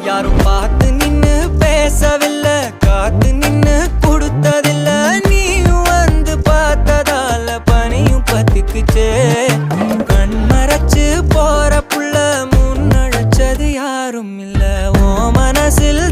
யாரும் பார்த்து நின்னு பேசவில்லை, காத்து நின்னு கொடுத்ததில்ல. நீயும் வந்து பார்த்ததால பனியும் பத்திக்குச்சே. கண் மறைச்சு போற புள்ள முன்னழைச்சது யாரும் இல்ல. ஓ மனசில்